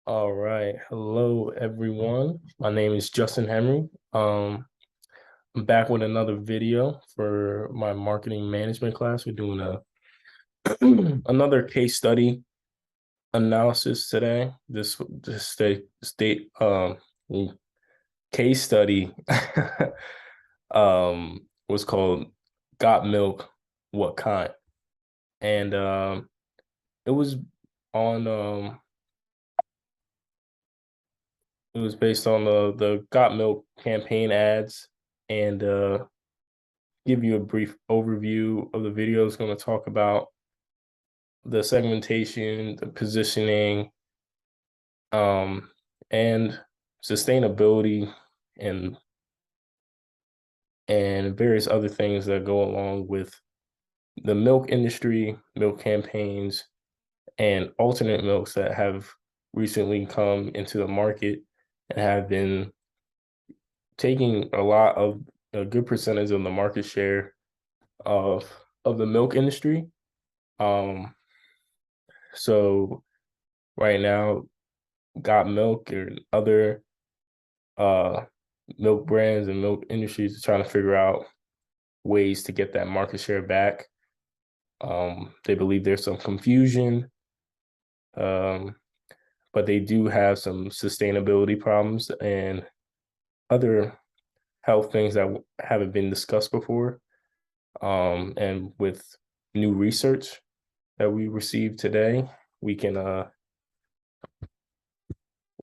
All right. Hello, everyone. My name is Justin Henry. I'm back with another video for my marketing management class. We're doing a another case study analysis today. This state case study was called "Got Milk? What Kind?" And it was on it was based on the Got Milk campaign ads and give you a brief overview of the video. It's going to talk about the segmentation, the positioning, um, and sustainability and various other things that go along with the milk industry, milk campaigns, and alternate milks that have recently come into the market and have been taking a good percentage of the market share of the milk industry. Um, so right now, Got Milk and other uh milk brands and milk industries are trying to figure out ways to get that market share back. They believe there's some confusion, um, but they do have some sustainability problems and other health things that haven't been discussed before. And with new research that we received today, we can uh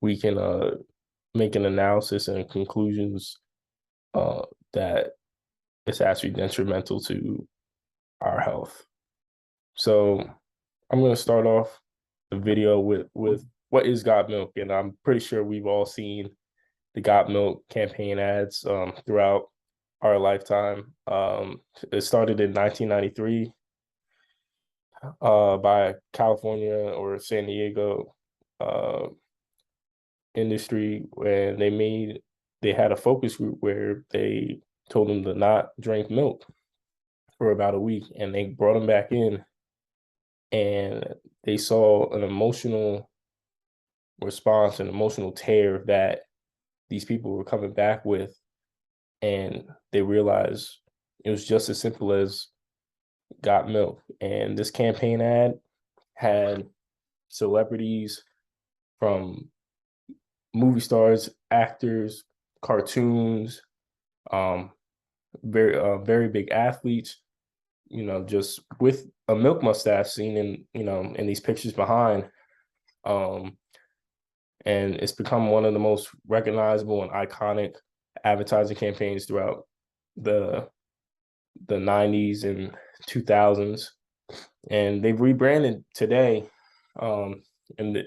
we can make an analysis and conclusions uh that it's actually detrimental to our health. So I'm going to start off the video with what is Got Milk, and I'm pretty sure we've all seen the Got Milk campaign ads throughout our lifetime. It started in 1993 by California or San Diego uh, industry, when they had a focus group where they told them to not drink milk for about a week, and they brought them back in, and they saw an emotional response, an emotional tear that these people were coming back with, and they realized it was just as simple as Got Milk. And this campaign ad had celebrities from movie stars, actors, cartoons, um, very big athletes, just with a milk mustache seen in these pictures behind. Um, and it's become one of the most recognizable and iconic advertising campaigns throughout the 90s and 2000s. And they've rebranded today, um, and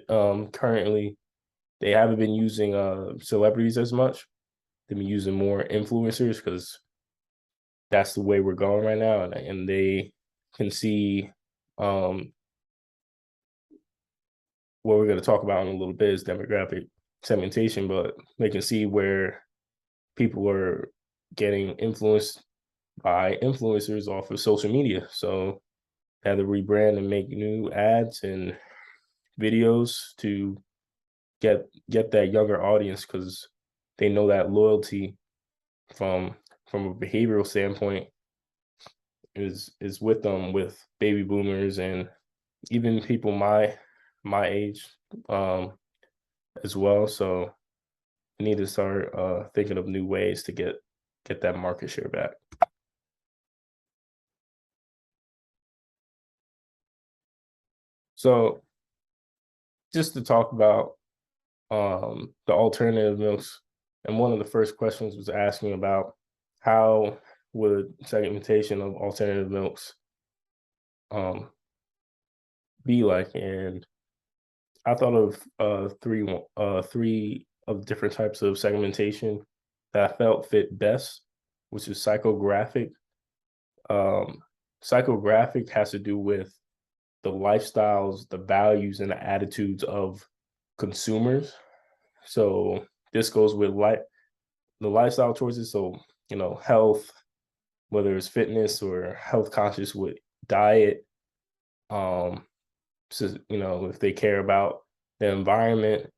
currently they haven't been using celebrities as much. They've been using more influencers because that's the way we're going right now, and they can see um, what we're going to talk about in a little bit is demographic segmentation, but they can see where people are getting influenced by influencers off of social media. So they had to rebrand and make new ads and videos to get that younger audience, because they know that loyalty from a behavioral standpoint is with them, with baby boomers and even people my age um as well. So we need to start thinking of new ways to get that market share back. So just to talk about the alternative milks, and one of the first questions was asking about how would segmentation of alternative milks um be like. And I thought of three of different types of segmentation that I felt fit best, which is psychographic. Um, Psychographic has to do with the lifestyles, the values, and the attitudes of consumers. So this goes with the lifestyle choices. So health, whether it's fitness or health conscious with diet. Um, so if they care about the environment,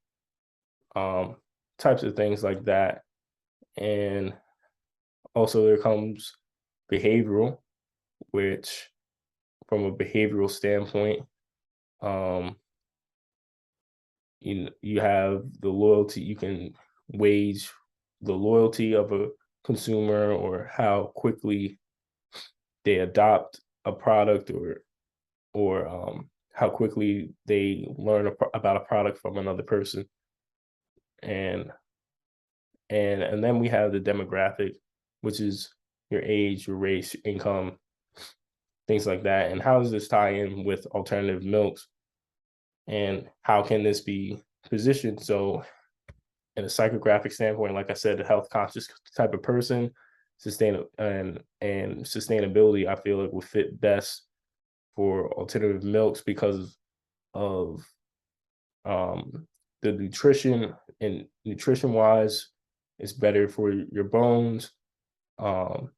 types of things like that. And also there comes behavioral, which from a behavioral standpoint, um, you have the loyalty, you can wage the loyalty of a consumer or how quickly they adopt a product or how quickly they learn about a product from another person. And and then we have the demographic, which is your age, your race, income, things like that. And how does this tie in with alternative milks? And how can this be positioned so in a psychographic standpoint, like I said, a health conscious type of person, and sustainability, I feel it would fit best for alternative milks because of um, the nutrition, and nutrition wise, it's better for your bones,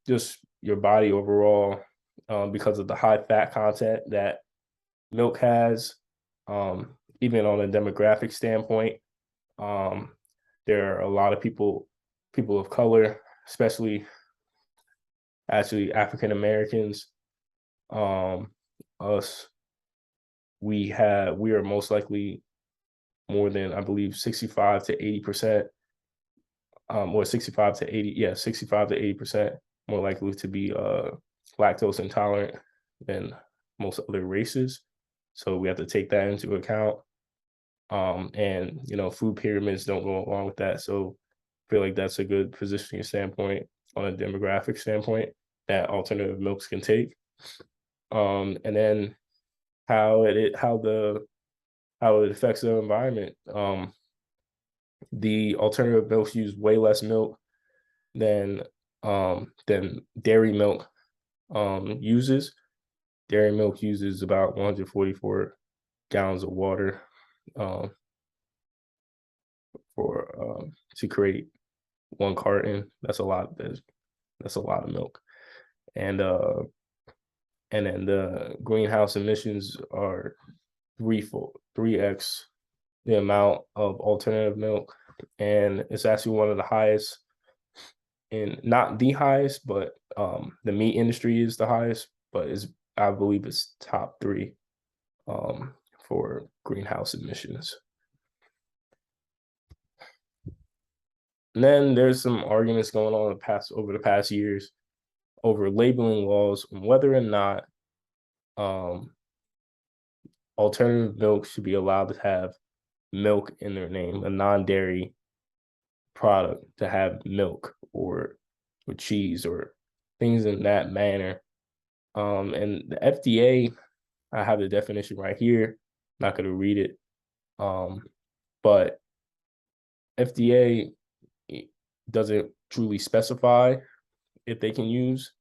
just your body overall, because of the high fat content that milk has. Even on a demographic standpoint, um, there are a lot of people of color, especially actually African Americans. Um, us, we are most likely more than, I believe, 65 to 80%, or 65 to 80, yeah, 65 to 80% more likely to be lactose intolerant than most other races. So we have to take that into account. And food pyramids don't go along with that. So I feel like that's a good positioning standpoint on a demographic standpoint that alternative milks can take. And then how it affects the environment. The alternative milks use way less milk than dairy milk uses. Dairy milk uses about 144 gallons of water um, for to create one carton. That's a lot. That's a lot of milk, and and then the greenhouse emissions are 3x the amount of alternative milk, and it's actually one of the highest, and not the highest, but the meat industry is the highest, but is, I believe it's top three um, for greenhouse emissions. And then there's some arguments going on over the past years over labeling laws and whether or not um, alternative milk should be allowed to have milk in their name, a non-dairy product to have milk or cheese or things in that manner. And the FDA, I have the definition right here. Not going to read it, but FDA doesn't truly specify if they can use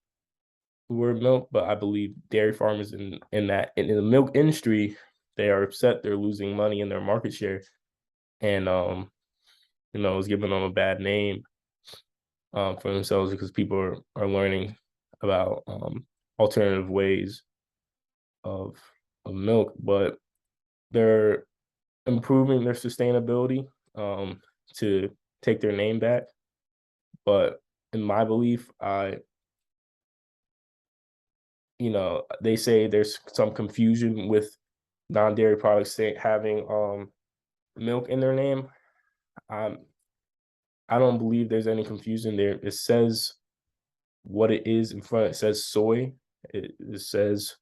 the word milk, but I believe dairy farmers in the milk industry, they are upset they're losing money in their market share, and it's giving them a bad name for themselves because people are learning about alternative ways of milk, but they're improving their sustainability to take their name back. But in my belief, they say there's some confusion with non-dairy products having milk in their name. I don't believe there's any confusion there. It says what it is in front. It says soy. It says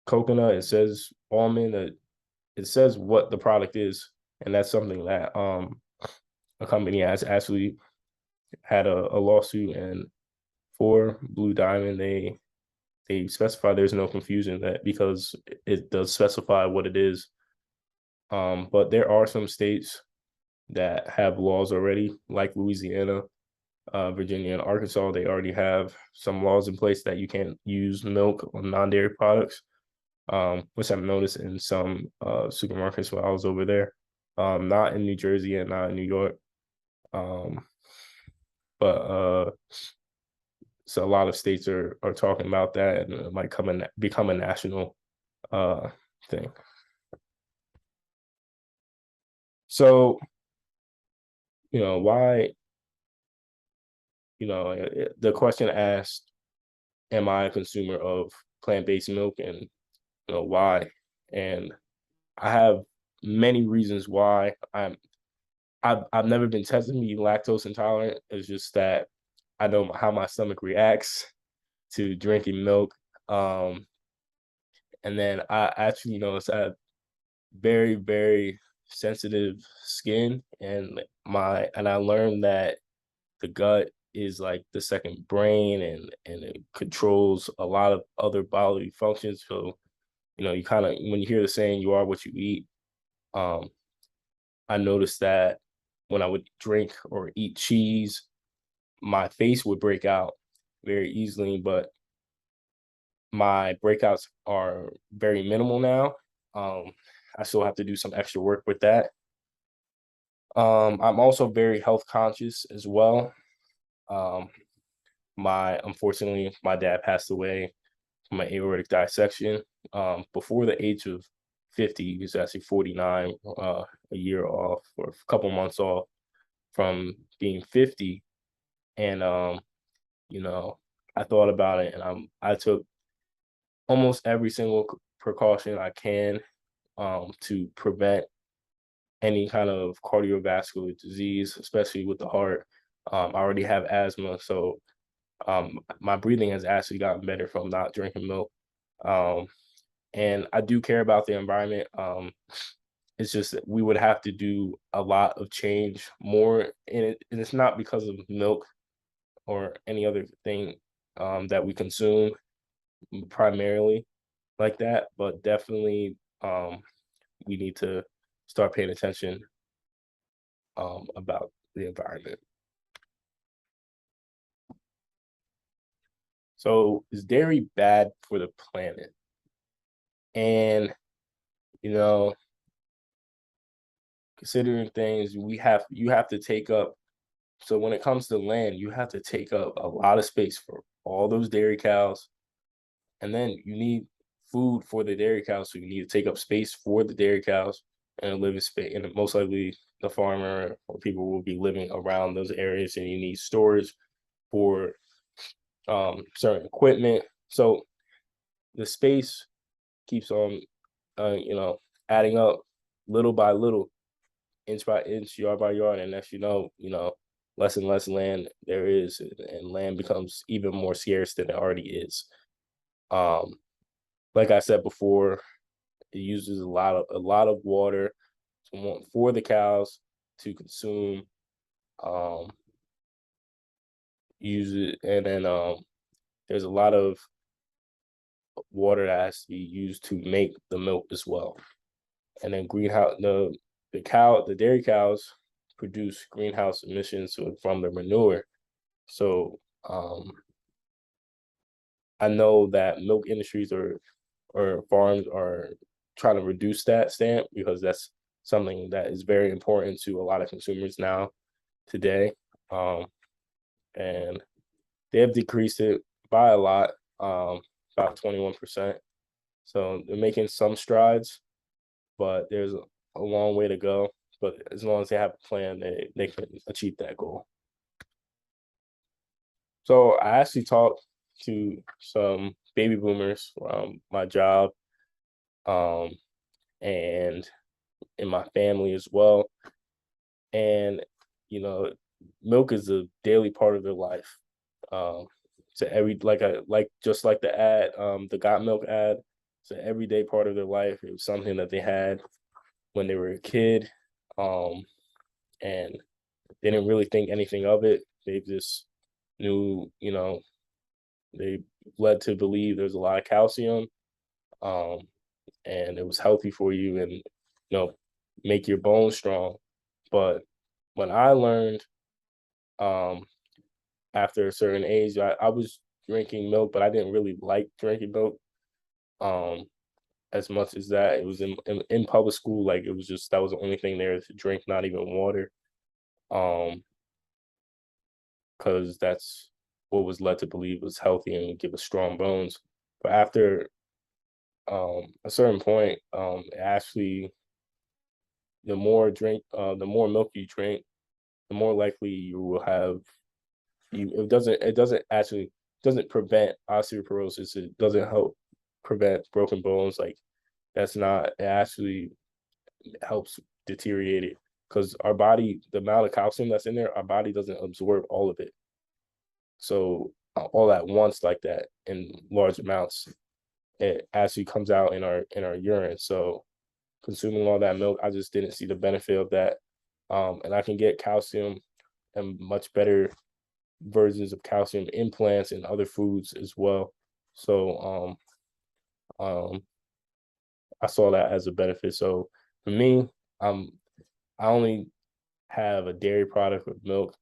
coconut. It says almond. It says what the product is, and that's something that a company has actually had a lawsuit, and for Blue Diamond, they specify there's no confusion that because it does specify what it is. But there are some states that have laws already, like Louisiana, Virginia, and Arkansas. They already have some laws in place that you can't use milk on non-dairy products, which I've noticed in some supermarkets while I was over there. Not in New Jersey and not in New York. But so a lot of states are talking about that, and it might become a national thing. So why, the question asked, am I a consumer of plant-based milk, and why? And I have many reasons why. I've never been tested to be lactose intolerant. It's just that I know how my stomach reacts to drinking milk. Um, and then I actually noticed I have very, very sensitive skin, and I learned that the gut is like the second brain, and it controls a lot of other bodily functions. So, you kind of, when you hear the saying, you are what you eat, um, I noticed that when I would drink or eat cheese, my face would break out very easily, but my breakouts are very minimal now. Um, I still have to do some extra work with that. I'm also very health conscious as well. Um, Unfortunately, my dad passed away from an aortic dissection before the age of 50. He was actually 49, a year off or a couple months off from being 50. And you know, I thought about it, and I took almost every single precaution I can to prevent any kind of cardiovascular disease, especially with the heart. I already have asthma, so my breathing has actually gotten better from not drinking milk. Um, and I do care about the environment. It's just that we would have to do a lot of change more, and it's not because of milk or any other thing that we consume primarily like that, but definitely we need to start paying attention about the environment. So is dairy bad for the planet? And you know, considering things, you have to take up. So when it comes to land, you have to take up a lot of space for all those dairy cows, and then you need food for the dairy cows. So you need to take up space for the dairy cows and a living space, and most likely the farmer or people will be living around those areas, and you need storage for certain equipment. So the space keeps on, you know, adding up little by little, inch by inch, yard by yard, and as less and less land there is, and land becomes even more scarce than it already is. Um, like I said before, it uses a lot of water for the cows to consume. Um, Use it, and then there's a lot of water that has to be used to make the milk as well. And then the dairy cows produce greenhouse emissions from the manure. So I know that milk industries or farms are trying to reduce that stamp, because that's something that is very important to a lot of consumers now today. Um, and they have decreased it by a lot, about 21%. So they're making some strides, but there's a long way to go. But as long as they have a plan, they can achieve that goal. So I actually talked to some baby boomers from my job, um, and in my family as well. And you know, milk is a daily part of their life. Um, to every like just like the ad, the Got Milk ad, it's an everyday part of their life. It was something that they had when they were a kid, um, and they didn't really think anything of it. They just knew, they led to believe there's a lot of calcium, um, and it was healthy for you, and make your bones strong. But when I learned, um, after a certain age, I was drinking milk, but I didn't really like drinking milk um, as much as that. It was in public school, like it was just that was the only thing there to drink, not even water, um, because that's what was led to believe was healthy and would give us strong bones. But after a certain point, actually, the more milk you drink, the more likely you will have you. It doesn't prevent osteoporosis. It doesn't help prevent broken bones. Like that's not. It actually helps deteriorate it because our body, the amount of calcium that's in there, our body doesn't absorb all of it. So all at once like that in large amounts, it actually comes out in our urine. So consuming all that milk, I just didn't see the benefit of that. And I can get calcium and much better versions of calcium implants and other foods as well. So I saw that as a benefit. So for me, um, I only have a dairy product with milk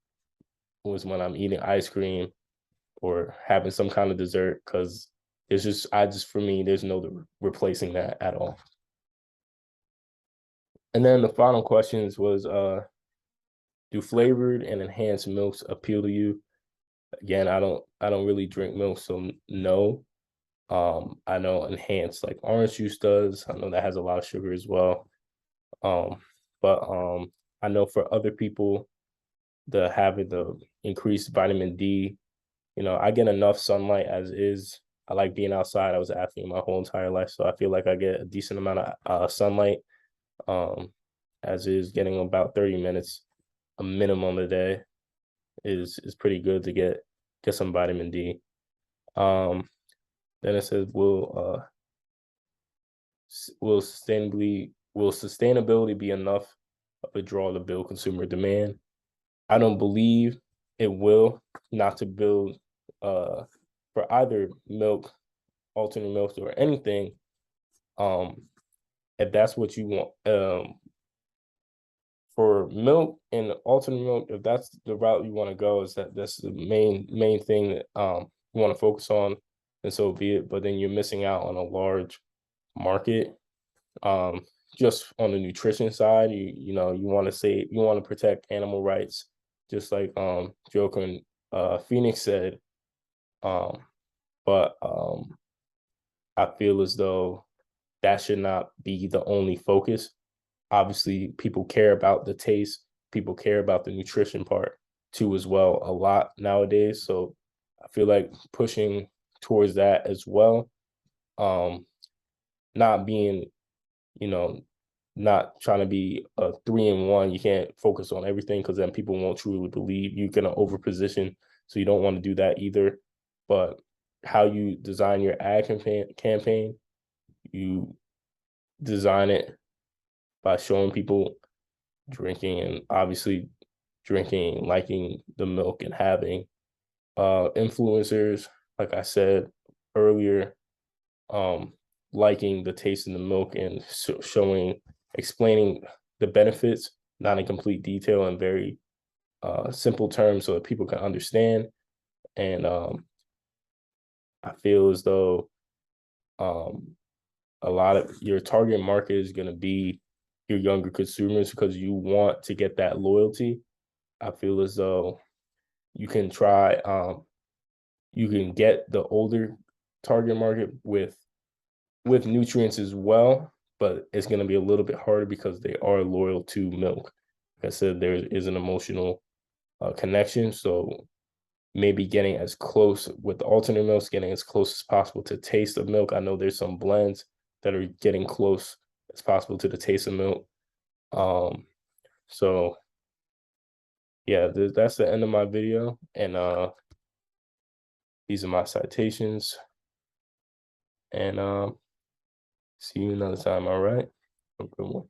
was when I'm eating ice cream or having some kind of dessert because it's just for me, there's no replacing that at all. And then the final questions was do flavored and enhanced milks appeal to you? Again, I don't really drink milk, so no. I know enhanced like orange juice does. I know that has a lot of sugar as well. But I know for other people, the having the increased vitamin D, I get enough sunlight as is. I like being outside. I was an athlete my whole entire life, so I feel like I get a decent amount of sunlight. Um, as is getting about 30 minutes a minimum a day is pretty good to get some vitamin D. Um, then it says will sustainability be enough of a draw to build consumer demand? I don't believe it will, not to build for either milk, alternate milk, or anything. If that's what you want, for milk and alternate milk, if that's the route you want to go, is that's the main thing that you want to focus on, and so be it. But then you're missing out on a large market. Um, just on the nutrition side, you want to say you want to protect animal rights, just like Joker and Phoenix said. Um, but I feel as though that should not be the only focus. Obviously, people care about the taste, people care about the nutrition part too, as well, a lot nowadays. So I feel like pushing towards that as well. Um, not being, you know, not trying to be a 3-in-1. You can't focus on everything because then people won't truly believe you're gonna overposition. So you don't want to do that either. But how you design your ad campaign, you design it by showing people drinking and obviously drinking, liking the milk and having influencers, like I said earlier, um, liking the taste in the milk and showing, explaining the benefits, not in complete detail and very simple terms so that people can understand. And I feel as though um, a lot of your target market is going to be your younger consumers because you want to get that loyalty. I feel as though you can try, you can get the older target market with nutrients as well, but it's going to be a little bit harder because they are loyal to milk. Like I said, there is an emotional connection. So maybe getting as close with the alternate milks, getting as close as possible to taste of milk. I know there's some blends that are getting close as possible to the taste of milk. Um, so yeah, that's the end of my video. And these are my citations. And see you another time, all right? Have a good one.